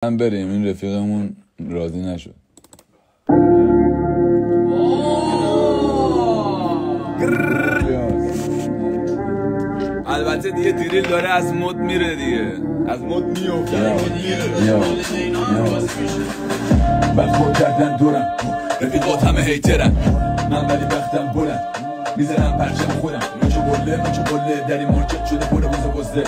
هم بریم این رفیقمون راضی نشد. البته دیگه دیریل داره از مد میره دیگه، از مد میفته. من خود کردن دورم رفیقات همه هیترم، من ولی وقتم بلند میزنم پرچم خودم. نوچه بله در این مارکت شده پر بزده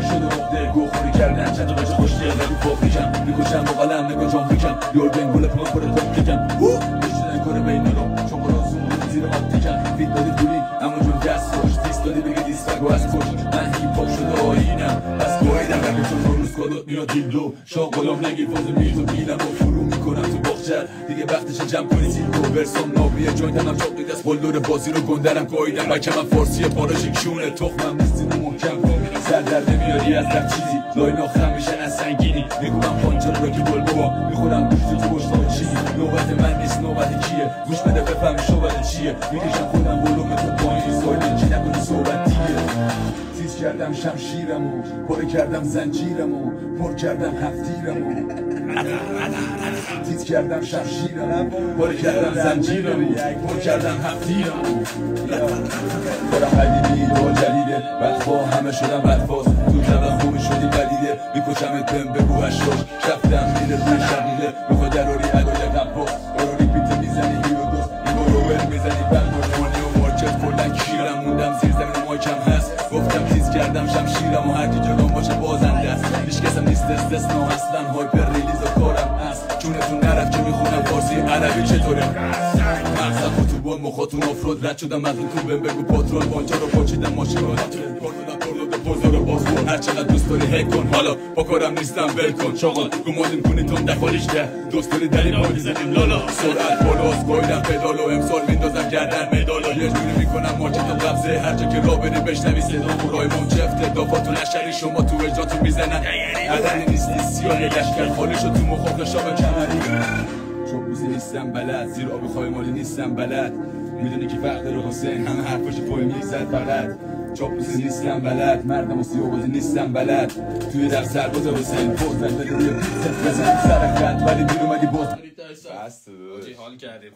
شده عقده گوخوری کردن چند بچه خوشگل ولی فاقیشم میکشم با قلم نگاه جامریکم یورگن گل پناه پر کامپلیکم بشتن کار بین رو چون قرازون زیر آپتیکم فیت دادی پولی اما جون دست خوش دیست دادی بگه دیستگو از کش من هیپ هاپ شده آینم بس گویدم ولی چون روز کادات میاد دیلدو شاه غلام نگیر فاز میتو بیلم و فرو میکنم تو باغچه دیگه وقتش جمع کنی سیلکو برسام نابیه جوینتم هم چاقی دست بلدور بازی رو گندرم گویدم بچه من فارسی پاراشیک شونه تخمم نیستین محکم سر در نمیاری از در چیزی لای ناخرم میشن از سنگینی میگویم پانچر رو که بول بابا میخورم گوشت تو گشتان چی نوبت من نیست نوبت کیه گوش بده بفهمی شوبت چیه میکشم خودم ولوم تو پایین سایلن چی نکنی صحبت دیگه تیز کردم شمشیرمو پر کردم زنجیرمو پر کردم هفتیرمو تیز کردم شمشیرمو پر کردم زنجیرمو پر کردم هفتیرمو برم قدیمی با جلیده بدخواه همه شدم بدفاز تو طبق خوبی شدی بدیده میکشمت بهم بگو هشتاش شفتم میره روی شقیقه میخواد دراری علای قباس قراری پیت میزنی هیرودوس ایگوروور میزنی بلمونی و مارکت کلن کشیرم موندم زیر زمین مایکم هست گفتم تیز کردم شمشیرم و هرکی جلوم باشه بازنده است هیچ کسم نیست استثنا اصلا هایپر ریلیز و کارم هست چونتون نرفت که میخونم فارسی عربی چطوره مغزم اتوبان مخاطون آفرود رد شدم از اون کوبم بگو پاترون بانجا رو پاچیدم ماشین رو هر چقدر دوست داری هک کن حالا با کارم نیستم ول کن شغل گمادیم کنی تون دخالیش ده دوست داری در این پای میزنیم لالا سرعت بالاست گایدم پدال و امسال میندازم گردن مدالا یه جوری میکنم مارکت و قبضه هر جا که راه بری بشنوی صدا رایمون چفته دافاتون اشری شما تو اجراتون میزنن عددی نیستی سیاه لشکر خالی شد تو مخاق شاب کمری چوبوزی نیستم بلد زیر آبی خواهی مالی نیستم بلد میدونی که فرق داره حسین همه حرفاش پای میزد فقط چاپوسی نیستم بلد مردم و سیاوازی نیستم بلد توی در سرباز حسین پوز بده روی پیست بزنیم سر خط ولی دیر اومدی باز بس حال کردیم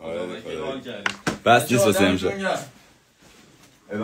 حال کردیم بس نیست واسه امشب.